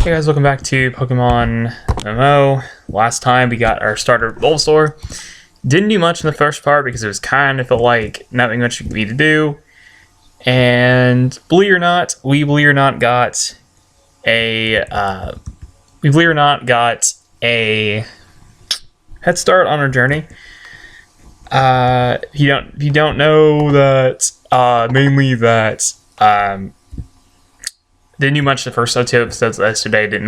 Hey guys, welcome back to Pokemon MMO. Last time we got our starter Bulbasaur. Didn't do much in the first part because it was kind of felt like nothing much for me to do. And believe it or not, we got a head start on our journey. If you don't know that, mainly that didn't do much the first two episodes yesterday. I didn't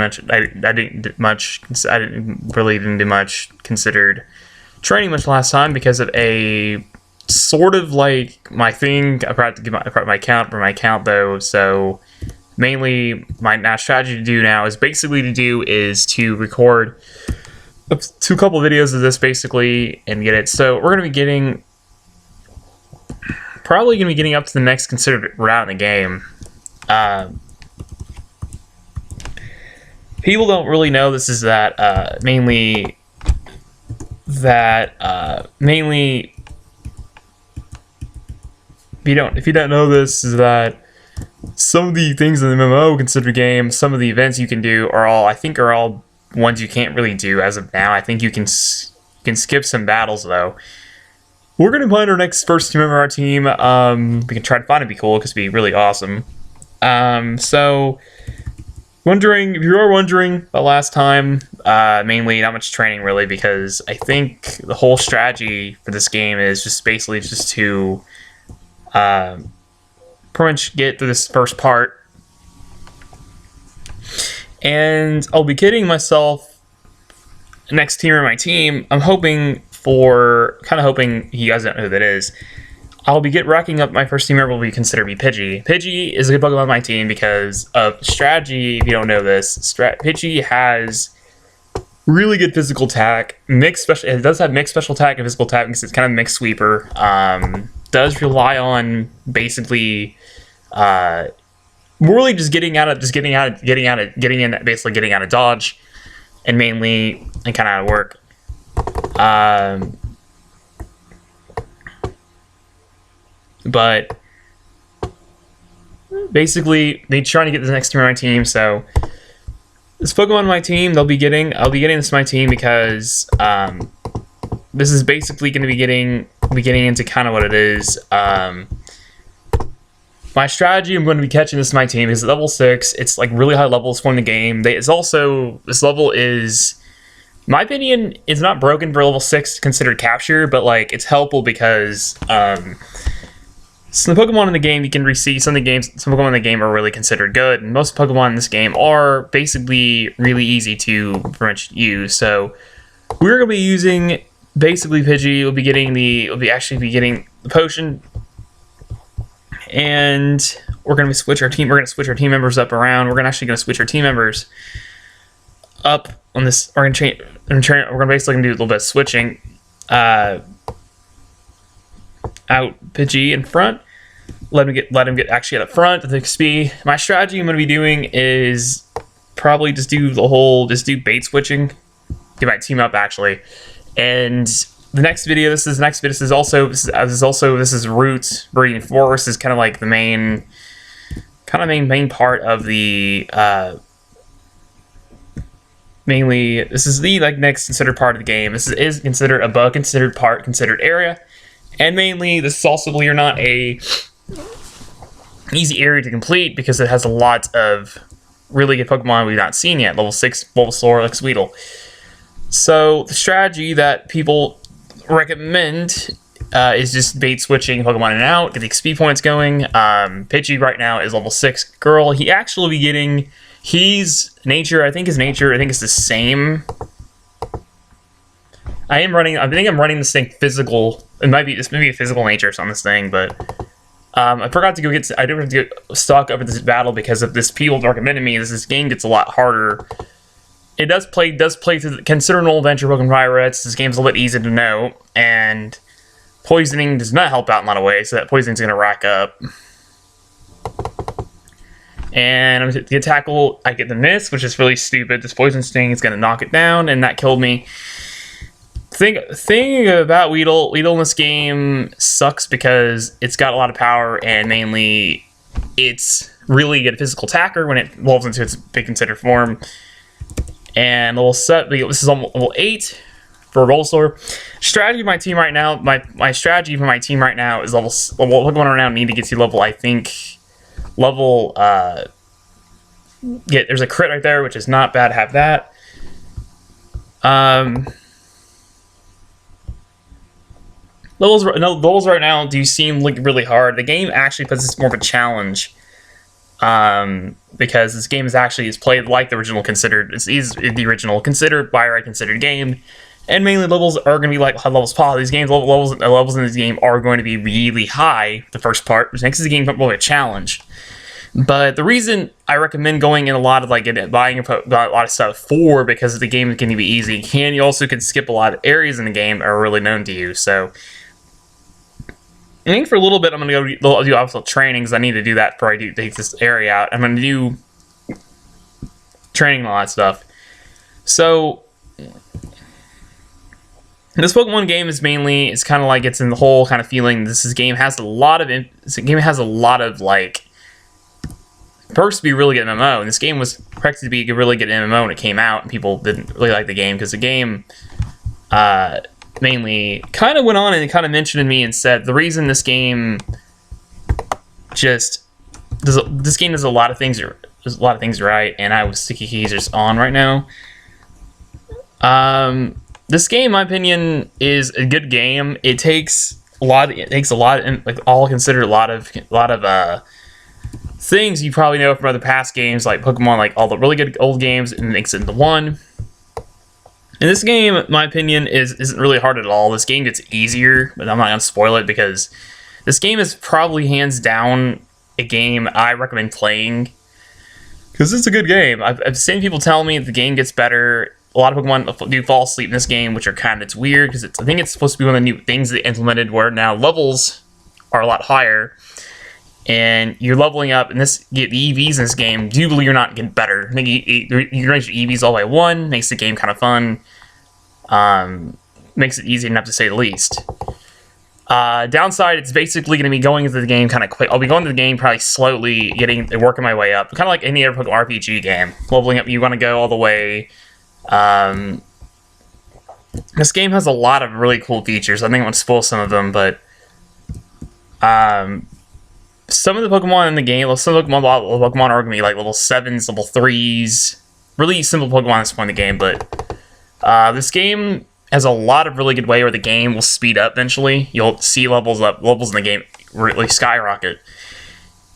really do much considered training much last time because of a sort of like my thing. I forgot to give my account though. So mainly my strategy to do now is to record a couple videos of this basically and get it. So we're probably gonna be getting up to the next considered route in the game. People don't really know this is that mainly if you don't know this is that some of the things in the MMO considered game, some of the events you can do are all ones you can't really do as of now. I think you can skip some battles though. We're gonna find our next first team member of our team. We can try to find it, be cool because it'd be really awesome. So if you are wondering about last time, mainly not much training really, because I think the whole strategy for this game is just basically to pretty much get through this first part. And I'll be getting myself next team in my team. I'm hoping you guys don't know who that is. I'll be racking up my first team member will be considered be Pidgey. Pidgey is a good Pokemon on my team because of strategy. If you don't know this, Pidgey has really good physical attack. It does have mixed special attack and physical attack because it's kind of a mixed sweeper. Does rely on basically really just getting out of dodge, and mainly and kind of out of work. But basically, they're trying to get the next team on my team. So this Pokemon on my team, I'll be getting this to my team because this is basically going to be getting into kind of what it is. My strategy, I'm going to be catching this to my team is level 6. It's like really high levels for in the game. This level is, in my opinion, it's not broken for level 6 considered capture, but like it's helpful because so the Pokemon in the game you can receive some Pokemon in the game are really considered good, and most Pokemon in this game are basically really easy to pretty much use. So we're gonna be using basically Pidgey. We'll be getting the potion, and we're gonna switch our team. We're gonna switch our team members up around. We're gonna switch our team members up on this. We're gonna basically do a little bit of switching. Out Pidgey in front. Let him get actually at the front of the XP. My strategy I'm going to be doing is probably just do bait switching. Get my team up actually. And the next video, this is also Root Viridian Forest is kind of like the main part of the mainly this is the next considered part of the game. This is considered above considered area. And mainly, this is also, believe it or not, a easy area to complete because it has a lot of really good Pokemon we've not seen yet. Level 6 Bulbasaur, like Sweetle. So the strategy that people recommend is just bait switching Pokemon in and out, get the XP points going. Pidgey right now is level 6 Girl. He actually will be getting his nature. I think it's the same. I think I'm running this thing physical. It might be a physical nature on this thing, but I forgot to go get. I didn't have to get stuck up at this battle because of this. People recommended me. This game gets a lot harder. It does play through considerable adventure Pokemon pirates. This game's a little bit easy to know, and poisoning does not help out in a lot of ways. So that poisoning's going to rack up. And I'm going to tackle. I get the miss, which is really stupid. This poison sting is going to knock it down, and that killed me. Thing about Weedle in this game sucks because it's got a lot of power, and mainly it's really good physical attacker when it evolves into its big considered form. And this is on level 8 for Bulbasaur. Strategy of my team right now, my strategy for my team right now is Pokemon right now need to get to level, I think, level, there's a crit right there, which is not bad to have that. Levels right now do seem like really hard. The game actually puts this more of a challenge, because this game is played like the original considered. It's the original considered by right considered game, and mainly levels are going to be like high levels. These games levels in this game are going to be really high. The first part, which makes the game really a challenge. But the reason I recommend going in a lot of buying a lot of stuff because the game can be easy. You also can skip a lot of areas in the game that are really known to you. So I think for a little bit I'm going to go do obstacle training because I need to do that before I do take this area out. I'm going to do training and all that stuff. So this Pokemon game is kind of like it's in the whole kind of feeling. This game has a lot of like perks to be a really good MMO, and this game was expected to be a really good MMO when it came out, and people didn't really like the game because the game mainly kind of went on and kind of mentioned to me and said the reason this game does a lot of things right, and I was sticky keys just on right now. This game, in my opinion, is a good game. It takes a lot, like all considered a lot of things you probably know from other past games like Pokemon, like all the really good old games, and makes it into one. And this game, in my opinion, isn't really hard at all. This game gets easier, but I'm not going to spoil it because this game is probably hands down a game I recommend playing because it's a good game. I've seen people tell me the game gets better. A lot of Pokemon do fall asleep in this game, which it's weird because I think it's supposed to be one of the new things they implemented where now levels are a lot higher. And you're leveling up, and the EVs in this game, do you believe you're not getting better? I think you raise your EVs all by 1, makes the game kind of fun, makes it easy enough to say the least. Downside, it's basically going to be going into the game kind of quick. I'll be going to the game probably slowly, working my way up, kind of like any other RPG game. Leveling up, you want to go all the way. This game has a lot of really cool features. I think I'm going to spoil some of them, but some of the Pokemon in the game, some Pokemon are going to be like level 7s, level 3s. Really simple Pokemon at this point in the game, but this game has a lot of really good way where the game will speed up eventually. You'll see levels in the game really skyrocket.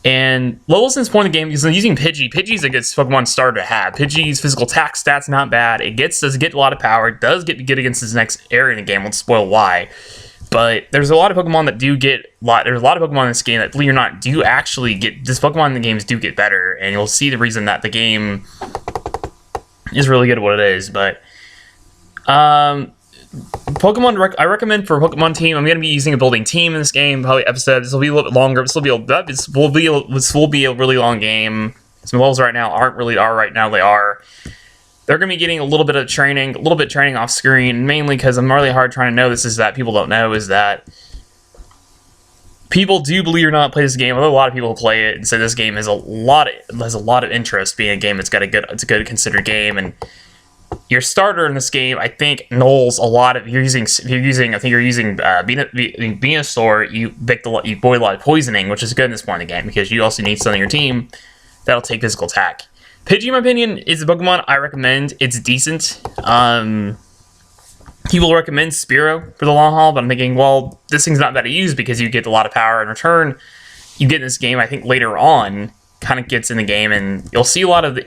And levels in this point in the game, because I'm using Pidgey. Pidgey's a good Pokemon starter to have. Pidgey's physical attack stats not bad. It does get a lot of power. It does get good against this next area in the game. Won't spoil why. But there's a lot of Pokemon that do get there's a lot of Pokemon in this game that, believe it or not, do actually get this Pokemon in the games do get better, and you'll see the reason that the game is really good at what it is. But Pokemon I recommend for a Pokemon team. I'm going to be using a building team in this game. Probably episode. This will be a little bit longer. This will be a really long game. Some levels right now they are. They're going to be getting a little bit of training, off screen, mainly because I'm really hard trying to know this is that people don't know is that people do, believe it or not, play this game. Although a lot of people play it and say this game has a lot of interest being a game. It's a good considered game, and your starter in this game, I think, nulls a lot of. You're using Venusaur. You avoid a lot of poisoning, which is good in this point in the game because you also need something on your team that'll take physical attack. Pidgey, in my opinion, is a Pokemon I recommend. It's decent. People recommend Spearow for the long haul, but I'm thinking, well, this thing's not bad to use because you get a lot of power in return. You get in this game, I think, later on, kind of gets in the game, and you'll see a lot of the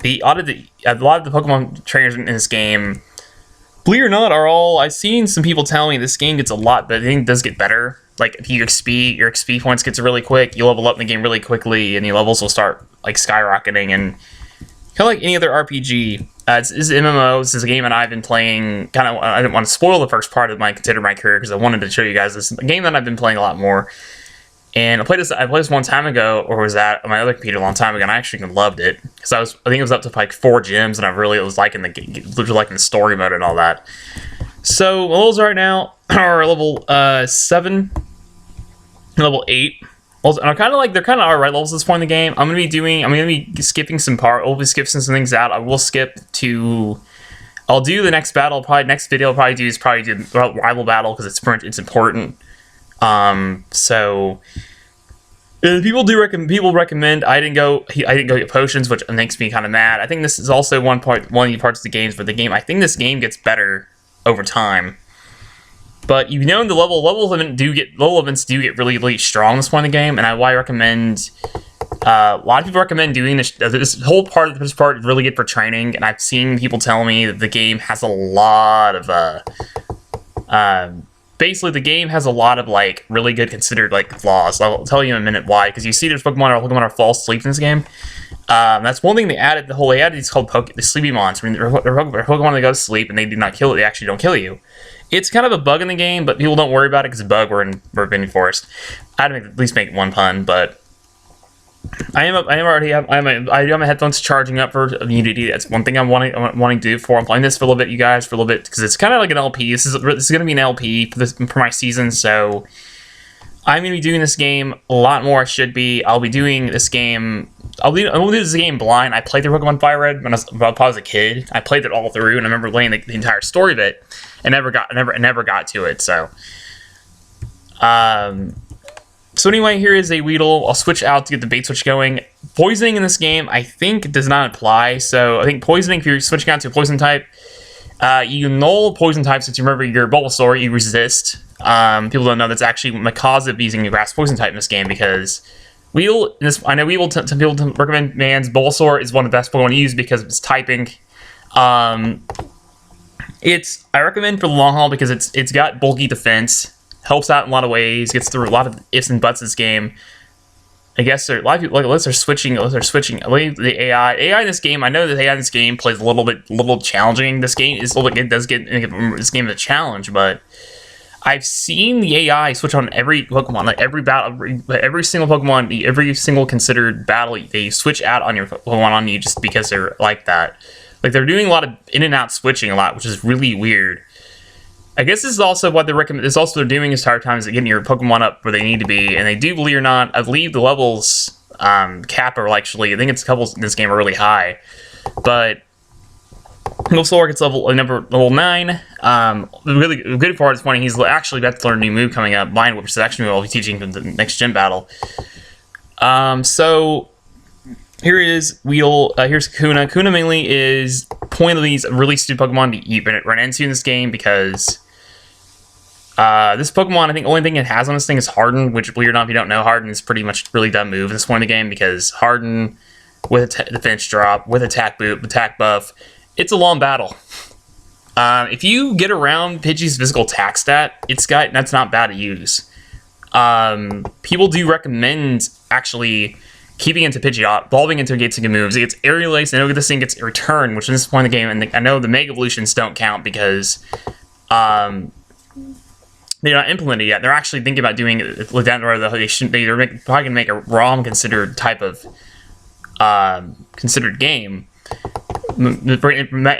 Pokemon trainers in this game. Believe it or not, I've seen some people tell me this game gets a lot, but I think it does get better. Like, if your XP points gets really quick, you level up in the game really quickly, and your levels will start, like, skyrocketing, and kind of like any other RPG. This is MMO. This is a game that I've been playing, I didn't want to spoil the first part of my career, because I wanted to show you guys this. A game that I've been playing a lot more, and I played this one time ago, or was that on my other computer a long time ago, and I actually loved it, because I think it was up to, like, 4 gyms, and I really was liking the story mode and all that. So, levels right now are level 7, level 8 Also, and they're kind of alright levels at this point in the game. I'm gonna be skipping some I'll be skipping some things out. I will skip to. I'll do the next battle. Next video I'll probably do the rival battle because it's important. So people recommend. I didn't go get potions, which makes me kind of mad. I think this is also one of the parts of the games where I think this game gets better over time. But the level events do get really, really strong in this point in the game, and I recommend. A lot of people recommend doing this. This part is really good for training, and I've seen people tell me that the game has a lot of basically the game has a lot of like really good considered like flaws. I'll tell you in a minute why, because you see there's Pokemon fall asleep in this game. That's one thing they added. They added these called the sleepy mons. I mean, they're Pokemon that go to sleep and they do not kill it. They actually don't kill you. It's kind of a bug in the game, but people don't worry about it because it's a bug. We're in Viridian Forest. I'd at least make one pun, but I have my headphones charging up for Immunity. That's one thing I'm wanting to do before I'm playing this for a little bit, you guys, for a little bit, because it's kind of like an LP. This is going to be an LP for my season, so I'm going to be doing this game a lot more. I should be. I'll be doing this game. I'm going to do this game blind. I played through Pokemon Fire Red when I was a kid. I played it all through, and I remember playing the entire story of it, and never got to it. So, So anyway, here is a Weedle. I'll switch out to get the bait switch going. Poisoning in this game, I think, does not apply. So I think poisoning, if you're switching out to a poison type, you null poison type. Since you remember your Bulbasaur, you resist. People don't know that's actually the cause of using a grass poison type in this game, because Weedle, I know Weedle, some people recommend Man's Bulbasaur is one of the best Pokemon to use because of its typing. I recommend for the long haul because it's got bulky defense. Helps out in a lot of ways. Gets through a lot of ifs and buts this game. I guess a lot of people unless they're switching. I believe the AI in this game. I know that AI in this game plays a little challenging. This game is it does get this game a challenge, but I've seen the AI switch on every Pokemon, like every battle, every single Pokemon, every single considered battle. They switch out on your Pokemon on you just because they're like that. Like they're doing a lot of in and out switching a lot, which is really weird. I guess this is also what they're doing this entire time is getting your Pokemon up where they need to be, and they do, believe it or not, I believe the levels cap are actually, I think it's a couple in this game are really high, but Bulbasaur gets level 9. The really good part is when he's actually about to learn a new move coming up, Blind Whip, which is actually what I'll be teaching in the next gym battle. So here is Weedle. Here's Kuna. Kuna mainly is point of these really stupid Pokemon to run into in this game because this Pokemon, I think, the only thing it has on this thing is Harden, which, believe it or not, if you don't know, Harden is pretty much a really dumb move at this point in the game because Harden with defense drop, with attack buff, it's a long battle. If you get around Pidgey's physical attack stat, that's not bad to use. People do recommend actually keeping into Pidgeot, evolving into getting good moves. It gets Aerial Ace, I know this thing gets a return, which at this point in the game, and I know the Mega Evolutions don't count because they're not implemented yet. They're actually thinking about doing it down the road. They're probably going to make a ROM considered type of considered game. They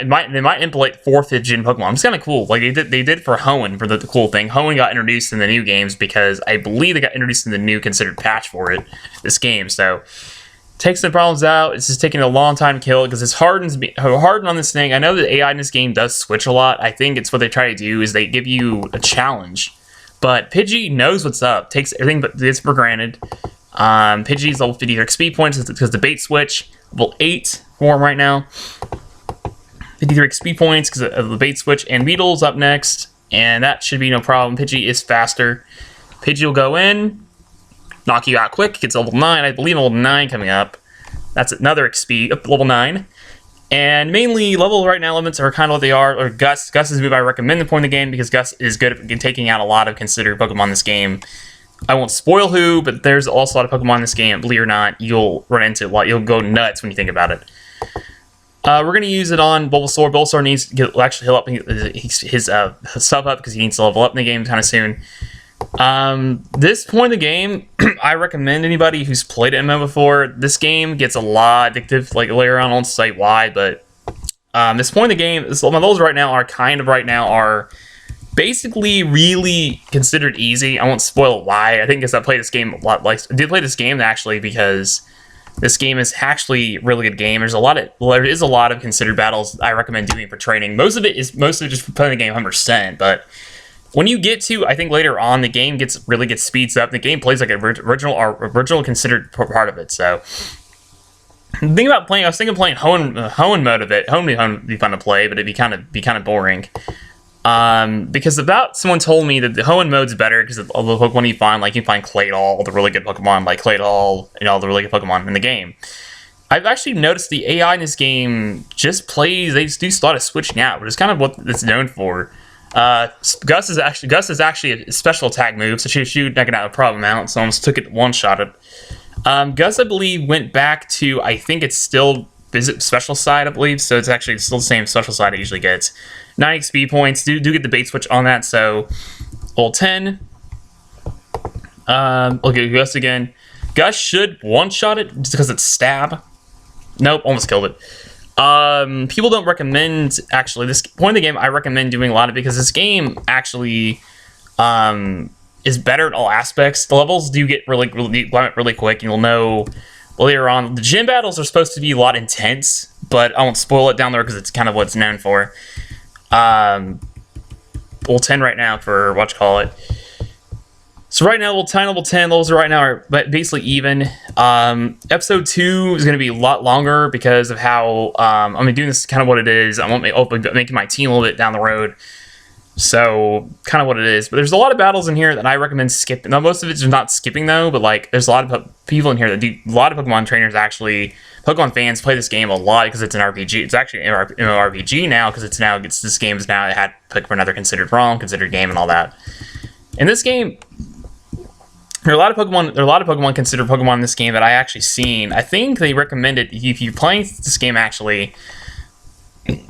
might implement 4th gen Pokemon. It's kind of cool. Like they did for Hoenn for the cool thing. Hoenn got introduced in the new games because I believe they got introduced in the new considered patch for this game. So takes the problems out. It's just taking a long time to kill it because it's Harden on this thing. I know that AI in this game does switch a lot. I think it's what they try to do is they give you a challenge. But Pidgey knows what's up. Takes everything but it's for granted. Pidgey's level 53 speed points because the bait switch. Level 8 for him right now. 53 speed points because of the bait switch. And Weedle's up next. And that should be no problem. Pidgey is faster. Pidgey will go in. Knock you out quick. Gets level 9. I believe level 9 coming up. That's another XP up to level 9. And mainly level right now elements are kind of what they are. Or Gus. Gus is a move I recommend the point in the game because Gus is good at taking out a lot of considered Pokemon in this game. I won't spoil who, but there's also a lot of Pokemon in this game. Believe it or not, you'll run into a lot. You'll go nuts when you think about it. We're going to use it on Bulbasaur. Bulbasaur needs to actually heal up his stuff up because he needs to level up in the game kind of soon. This point in the game, I recommend anybody who's played MMO before. This game gets a lot addictive, like later on site wide, but this point in the game, my levels right now are basically really considered easy. I won't spoil why. I think because I played this game a lot. Like, I did play this game actually because this game is actually a really good game. There is a lot of considered battles I recommend doing for training. Most of it just for playing the game 100%. But when you get to, I think later on, the game really gets speeds up. The game plays like an original considered part of it. So the thing about playing, I was thinking of playing Hoenn mode of it. Hoenn would be fun to play, but it'd be kind of boring. Because someone told me that the Hoenn mode's better because of all the Pokemon you find, like you find Claydol, all the really good Pokemon, like Claydol, and all the really good Pokemon in the game. I've actually noticed the AI in this game they just do a lot of switching out, which is kind of what it's known for. Gus is actually a special attack move, so shoot, knocking out a problem out, so I almost took it one-shotted. Gus, I believe, went back to, I think it's still visit special side, I believe, so it's actually still the same special side it usually gets. 9 XP points, do get the bait switch on that, so level 10. Okay, Gus again. Gus should one-shot it just because it's stab. Nope, almost killed it. People don't recommend, actually, this point of the game I recommend doing a lot of because this game actually is better in all aspects. The levels do get really quick, and you'll know later on. The gym battles are supposed to be a lot intense, but I won't spoil it down there because it's kind of what it's known for. Level 10 right now for whatchamacallit. So right now, level 10 levels right now are basically even. Episode 2 is going to be a lot longer because of how I'm doing this kind of what it is. I won't making my team a little bit down the road. So kind of what it is. But there's a lot of battles in here that I recommend skipping. Now, most of it's not skipping though, but like there's a lot of people in here that do. A lot of Pokemon trainers actually, Pokemon fans play this game a lot because it's an RPG. It's actually an MMORPG now because this game is now had put for another considered game and all that. In this game, there are a lot of Pokemon considered Pokemon in this game that I actually seen. I think they recommend it if you're playing this game actually.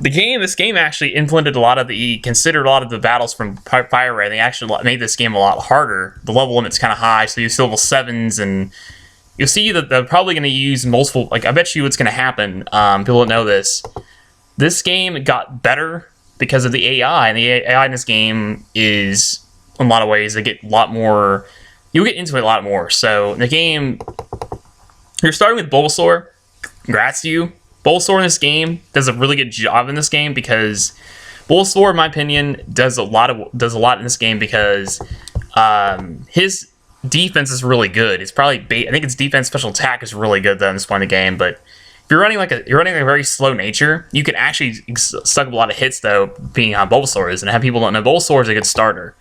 This game actually considered a lot of the battles from Fire Red. They actually made this game a lot harder. The level limit's kind of high, so you see level 7s, and you'll see that they're probably going to use multiple. Like I bet you what's going to happen. People don't know this. This game got better because of the AI, and the AI in this game is in a lot of ways they get a lot more. You'll get into it a lot more. So in the game, you're starting with Bulbasaur. Congrats to you. Bulbasaur in this game does a really good job in this game because Bulbasaur, in my opinion, does a lot in this game because his defense is really good. It's probably I think its defense special attack is really good though in this point of the game. But if you're running a very slow nature, you can actually suck up a lot of hits though, being how Bulbasaur is, and have people don't know Bulbasaur is a good starter.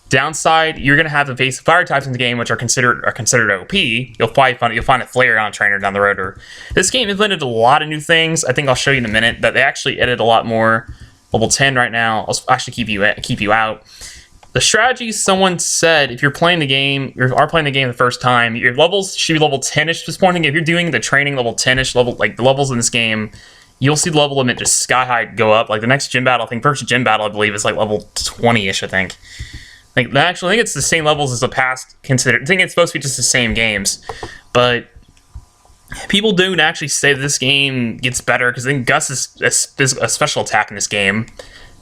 Downside, you're gonna have to face fire types in the game, which are considered OP. You'll find a Flareon trainer down the road. Or this game implemented a lot of new things. I think I'll show you in a minute that they actually added a lot more. Level 10 right now. I'll actually keep you out. The strategy, someone said, if you're playing the game, the first time, your levels should be level 10ish. This point, if you're doing the training level 10ish level, like the levels in this game, you'll see the level limit just sky high go up. Like the next gym battle, first gym battle, I believe, is like level 20ish. I think it's the same levels as the past. I think it's supposed to be just the same games, but people do actually say that this game gets better because I think Gus is a special attack in this game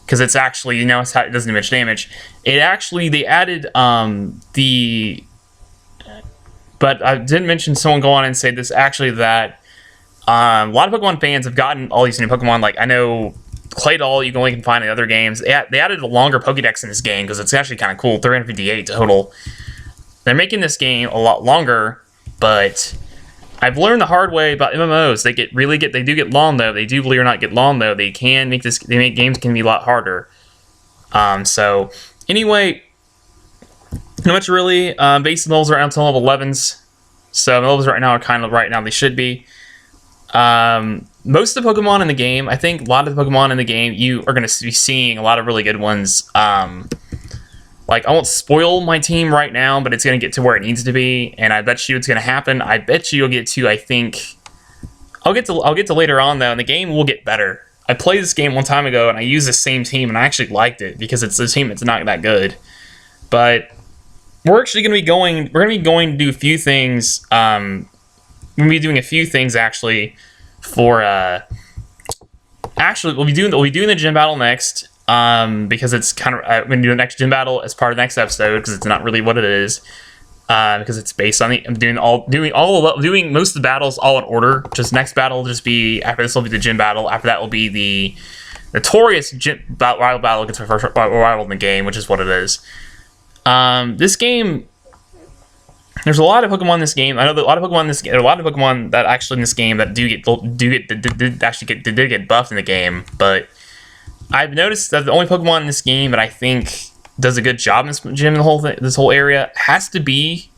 because it's actually it doesn't do much damage. They added but I did mention someone go on and say this actually that a lot of Pokemon fans have gotten all these new Pokemon. Like I know Claydol, you can only find in other games. They added a longer Pokédex in this game because it's actually kind of cool. 358 total. They're making this game a lot longer, but I've learned the hard way about MMOs. They do get long though. They do believe it or not get long though. They make games can be a lot harder. So anyway, not much really. Base levels are around until level 11s. So the levels right now they should be. Most of the Pokemon in the game, I think a lot of the Pokemon in the game, you are going to be seeing a lot of really good ones. Like, I won't spoil my team right now, but it's going to get to where it needs to be, and I bet you it's going to happen. I bet you you'll get to, I'll get to later on, though, and the game will get better. I played this game one time ago, and I used the same team, and I actually liked it, because it's a team that's not that good. But we're actually going to be going to do a few things, we're going to be doing a few things, actually, for, we'll be doing the gym battle next. because it's kind of I'm gonna do the next gym battle as part of the next episode because it's not really what it is. Because it's based on I'm doing most of the battles all in order. Just next battle will just be after this will be the gym battle. After that will be the notorious gym rival battle against the first rival in the game, which is what it is. This game, there's a lot of Pokemon in this game. I know that a lot of Pokemon in this game. There are a lot of Pokemon that actually in this game that did get buffed in the game, but I've noticed that the only Pokemon in this game that I think does a good job in this gym, this whole area, has to be,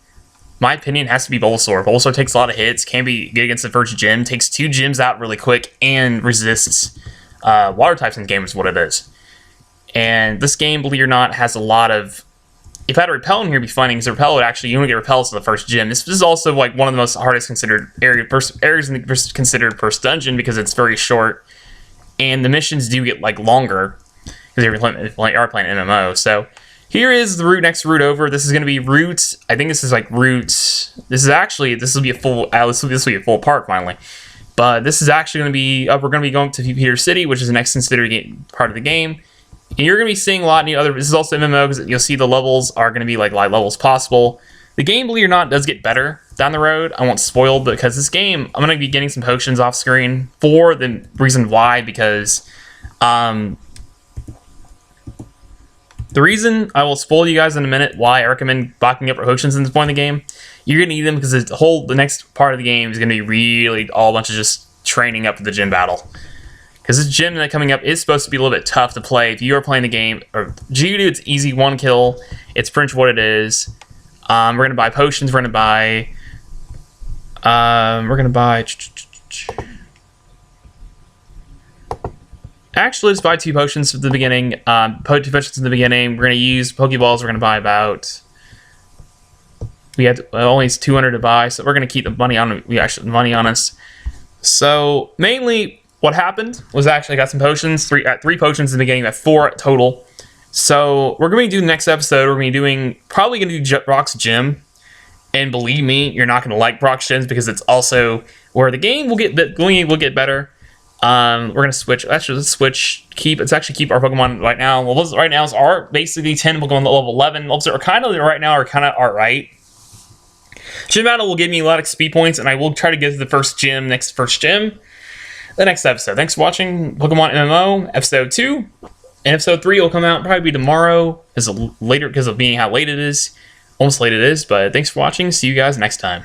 my opinion, has to be Bulbasaur. Bulbasaur takes a lot of hits, can be good against the first gym, takes 2 gyms out really quick, and resists water types in the game is what it is. And this game, believe it or not, has a lot of... If I had a Repel in here, it'd be funny, because Repel would actually, you only get Repels to the first gym. This is also like one of the most hardest considered areas considered first dungeon, because it's very short, and the missions do get like longer, because you are playing MMO. So here is the next route over. This is going to be route. I think this is like route. This will be a full. This will be a full part finally. But this is actually going to be. We're going to be going to Peter City, which is the next considered part of the game. And you're going to be seeing a lot of other. This is also MMO because you'll see the levels are going to be like light levels possible. The game, believe it or not, does get better down the road. I won't spoil, because this game, I'm going to be getting some potions off screen for the reason why, because the reason I will spoil you guys in a minute why I recommend backing up potions in this point in the game. You're gonna need them because the next part of the game is gonna be really all a bunch of just training up for the gym battle. Because this gym that coming up is supposed to be a little bit tough to play if you are playing the game. Or Geodude, it's easy 1 kill. It's pretty much what it is. We're gonna buy potions. We're gonna buy. Actually, let's buy 2 potions at the beginning. 2 potions in the beginning. We're going to use Pokeballs. We're going to buy about... We had only 200 to buy, so we're going to keep the money on. We actually money on us. So mainly, what happened was actually I got some potions. 3 potions in the beginning. At 4 total. So we're going to do the next episode. We're going to be probably going to do Brock's Gym. And believe me, you're not going to like Brock's Gyms because it's also where the game will get better. We're gonna switch. Actually, let's switch. Let's actually keep our Pokemon right now. Levels right now are basically 10 Pokemon level 11. Levels are kind of right now are kind of alright. Gym battle will give me a lot of XP points, and I will try to get to the first gym, the next episode. Thanks for watching Pokemon MMO episode 2, and episode 3 will come out probably tomorrow, because of being how late it is, almost late it is. But thanks for watching. See you guys next time.